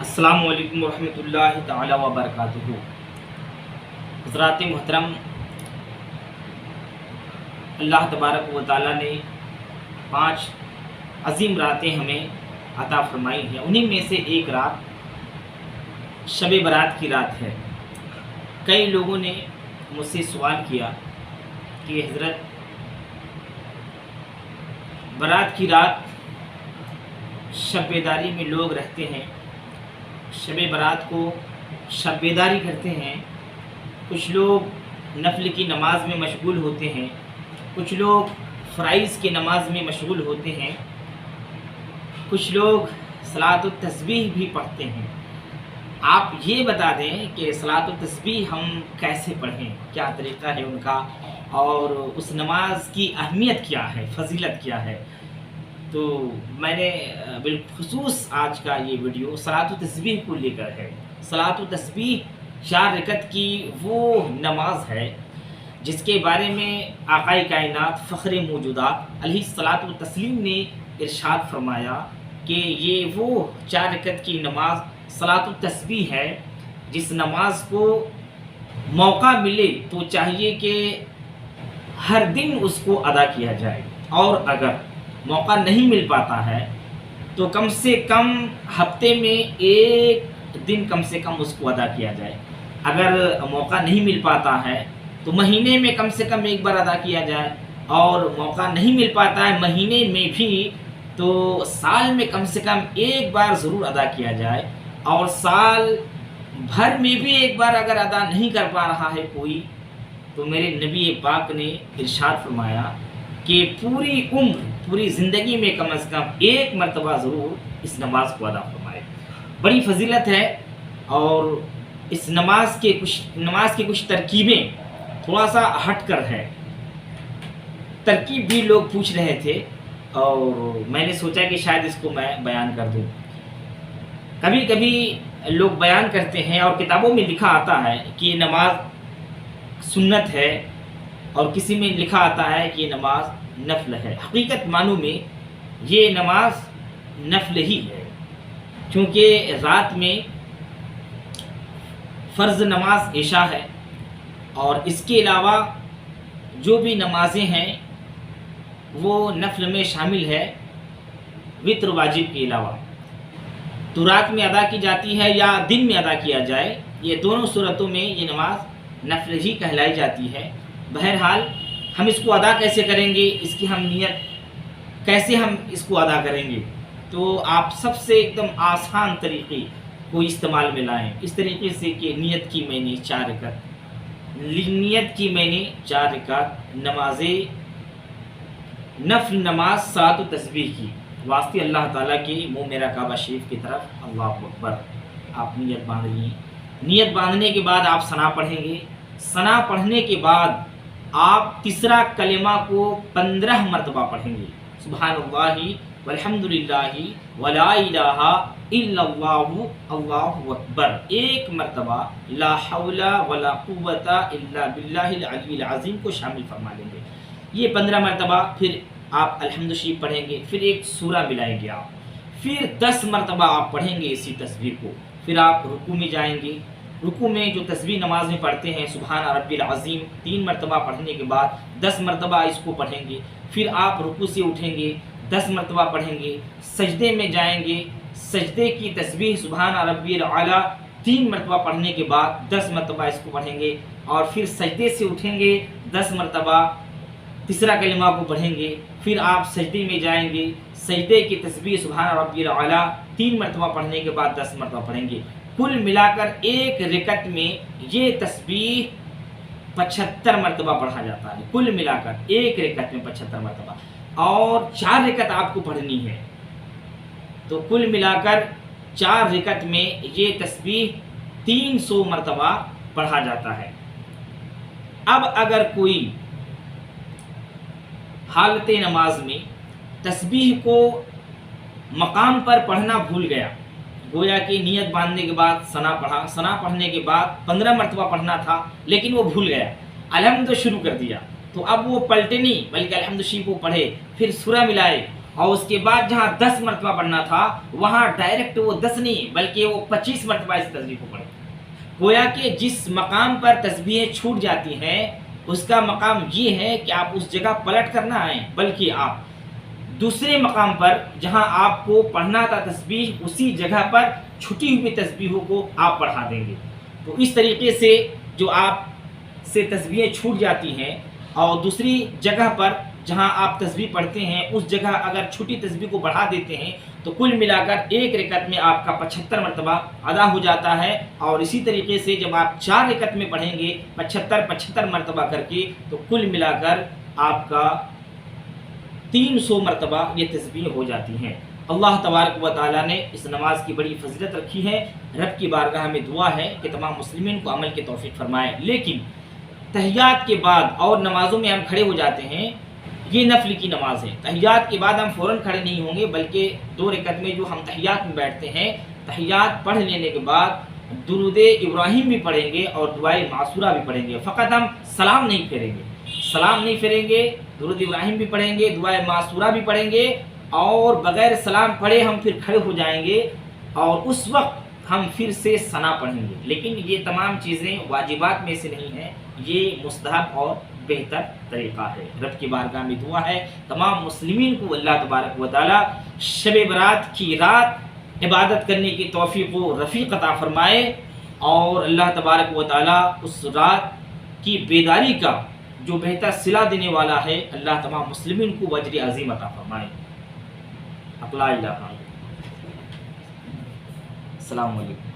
السلام علیکم ورحمۃ اللہ تعالی وبرکاتہ۔ حضرات محترم، اللہ تبارک و تعالی نے 5 عظیم راتیں ہمیں عطا فرمائی ہیں، انہی میں سے ایک رات شب برات کی رات ہے۔ کئی لوگوں نے مجھ سے سوال کیا کہ حضرت برات کی رات شب بیداری میں لوگ رہتے ہیں، شب برات کو شب بیداری کرتے ہیں، کچھ لوگ نفل کی نماز میں مشغول ہوتے ہیں، کچھ لوگ فرائض کی نماز میں مشغول ہوتے ہیں، کچھ لوگ صلاۃ التسبیح بھی پڑھتے ہیں۔ آپ یہ بتا دیں کہ صلاۃ التسبیح ہم کیسے پڑھیں، کیا طریقہ ہے ان کا، اور اس نماز کی اہمیت کیا ہے، فضیلت کیا ہے۔ تو میں نے بالخصوص آج کا یہ ویڈیو صلاۃ التسبیح کو لے کر ہے۔ صلاۃ التسبیح 4 رکعت کی وہ نماز ہے جس کے بارے میں آقا کائنات فخر موجودات علیہ الصلاۃ والتسلیم نے ارشاد فرمایا کہ یہ وہ 4 رکعت کی نماز صلاۃ التسبیح ہے جس نماز کو موقع ملے تو چاہیے کہ ہر دن اس کو ادا کیا جائے، اور اگر موقع نہیں مل پاتا ہے تو کم سے کم ہفتے میں 1 دن کم سے کم اس کو ادا کیا جائے۔ اگر موقع نہیں مل پاتا ہے تو مہینے میں کم سے کم 1 بار ادا کیا جائے، اور موقع نہیں مل پاتا ہے مہینے میں بھی تو سال میں کم سے کم 1 بار ضرور ادا کیا جائے، اور سال بھر میں بھی 1 بار اگر ادا نہیں کر پا رہا ہے کوئی تو میرے نبی پاک نے ارشاد فرمایا کہ پوری عمر، پوری زندگی میں کم از کم 1 مرتبہ ضرور اس نماز کو ادا فرمائے۔ بڑی فضیلت ہے، اور اس نماز کے کچھ ترکیبیں تھوڑا سا ہٹ کر ہے۔ ترکیب بھی لوگ پوچھ رہے تھے اور میں نے سوچا کہ شاید اس کو میں بیان کر دوں۔ کبھی کبھی لوگ بیان کرتے ہیں اور کتابوں میں لکھا آتا ہے کہ یہ نماز سنت ہے، اور کسی میں لکھا آتا ہے کہ یہ نماز نفل ہے۔ حقیقت معنوں میں یہ نماز نفل ہی ہے، کیونکہ رات میں فرض نماز عشاء ہے، اور اس کے علاوہ جو بھی نمازیں ہیں وہ نفل میں شامل ہے، وتر واجب کے علاوہ۔ تو رات میں ادا کی جاتی ہے یا دن میں ادا کیا جائے، یہ دونوں صورتوں میں یہ نماز نفل ہی کہلائی جاتی ہے۔ بہرحال ہم اس کو ادا کیسے کریں گے، اس کی ہم نیت کیسے ہم اس کو ادا کریں گے، تو آپ سب سے ایک دم آسان طریقے کو استعمال میں لائیں، اس طریقے سے کہ نیت کی میں نے 4 رکعت نماز نفل نماز صلاۃ التسبیح کی واسطے اللہ تعالیٰ کی منہ میرا کعبہ شریف کی طرف اللہ اکبر آپ نیت باندھ لیں۔ نیت باندھنے کے بعد آپ ثنا پڑھیں گے۔ ثنا پڑھنے کے بعد آپ تیسرا کلمہ کو 15 مرتبہ پڑھیں گے، سبحان اللہ والحمد للہ ولا الہ الا اللہ اللہ اکبر۔ 1 مرتبہ لا حول ولا قوت الا باللہ العلی العظیم کو شامل فرما لیں گے۔ یہ 15 مرتبہ پھر آپ الحمد شریف پڑھیں گے، پھر ایک سورہ ملائیں گے آپ، پھر 10 مرتبہ آپ پڑھیں گے اسی تسبیح کو، پھر آپ رکوع میں جائیں گے۔ رکوع میں جو تسبیح نماز میں پڑھتے ہیں سبحان ربی العظیم 3 مرتبہ پڑھنے کے بعد 10 مرتبہ اس کو پڑھیں گے، پھر آپ رکوع سے اٹھیں گے، 10 مرتبہ پڑھیں گے، سجدے میں جائیں گے، سجدے کی تسبیح سبحان ربی الاعلی 3 مرتبہ پڑھنے کے بعد 10 مرتبہ اس کو پڑھیں گے، اور پھر سجدے سے اٹھیں گے، 10 مرتبہ تیسرا کلمہ کو پڑھیں گے، پھر آپ سجدے میں جائیں گے، سجدے کی تسبیح سبحان ربی الاعلی 3 مرتبہ پڑھنے کے بعد 10 مرتبہ پڑھیں گے۔ کل ملا کر 1 رکعت میں یہ تسبیح 75 مرتبہ پڑھا جاتا ہے، کل ملا کر 1 رکعت میں 75 مرتبہ، اور 4 رکعت آپ کو پڑھنی ہے، تو کل ملا کر 4 رکعت میں یہ تسبیح 300 مرتبہ پڑھا جاتا ہے۔ اب اگر کوئی حالت نماز میں تسبیح کو مقام پر پڑھنا بھول گیا، گویا کہ نیت باندھنے کے بعد ثنا پڑھا، ثنا پڑھنے کے بعد 15 مرتبہ پڑھنا تھا لیکن وہ بھول گیا، الحمد شروع کر دیا، تو اب وہ پلٹے نہیں بلکہ الحمد شریف کو پڑھے، پھر سورہ ملائے، اور اس کے بعد جہاں 10 مرتبہ پڑھنا تھا وہاں ڈائریکٹ وہ 10 نہیں بلکہ وہ 25 مرتبہ اس تسبیح کو پڑھے. گویا کہ جس مقام پر تسبیحیں چھوٹ جاتی ہیں اس کا مقام یہ ہے کہ آپ اس جگہ پلٹ کر نہ آئیں، بلکہ آپ دوسرے مقام پر جہاں آپ کو پڑھنا تھا تسبیح اسی جگہ پر چھٹی ہوئی تسبیحوں کو آپ پڑھا دیں گے. تو اس طریقے سے جو آپ سے تسبیحیں چھوٹ جاتی ہیں اور دوسری جگہ پر جہاں آپ تسبیح پڑھتے ہیں اس جگہ اگر چھوٹی تسبیح کو بڑھا دیتے ہیں تو کل ملا کر ایک رکعت میں آپ کا 75 مرتبہ ادا ہو جاتا ہے. اور اسی طریقے سے جب آپ 4 رکعت میں پڑھیں گے 75 مرتبہ کر کے تو کل ملا کر آپ کا 300 مرتبہ یہ تسبیح ہو جاتی ہیں. اللہ تبارک و تعالیٰ نے اس نماز کی بڑی فضیلت رکھی ہے. رب کی بارگاہ میں دعا ہے کہ تمام مسلمین کو عمل کی توفیق فرمائے. لیکن تحیات کے بعد اور نمازوں میں ہم کھڑے ہو جاتے ہیں، یہ نفل کی نماز ہے. تحیات کے بعد ہم فوراً کھڑے نہیں ہوں گے بلکہ 2 رکعت میں جو ہم تحیات میں بیٹھتے ہیں تحیات پڑھ لینے کے بعد درود ابراہیم بھی پڑھیں گے اور دعائے معصورہ بھی پڑھیں گے. فقط ہم سلام نہیں پھیریں گے، درود ابراہیم بھی پڑھیں گے، دعائے معصورہ بھی پڑھیں گے اور بغیر سلام پڑھے ہم پھر کھڑے ہو جائیں گے اور اس وقت ہم پھر سے ثنا پڑھیں گے. لیکن یہ تمام چیزیں واجبات میں سے نہیں ہیں، یہ مستحب اور بہتر طریقہ ہے. رب کی بارگاہ میں دعا ہے تمام مسلمین کو اللہ تبارک و تعالی شب برات کی رات عبادت کرنے کی توفیق و رفیق عطا فرمائے اور اللہ تبارک و تعالی اس رات کی بیداری کا جو بہتر صلہ دینے والا ہے اللہ تمام مسلمین کو اجر عظیم عطا فرمائے. لا الہ الا اللہ. السلام علیکم.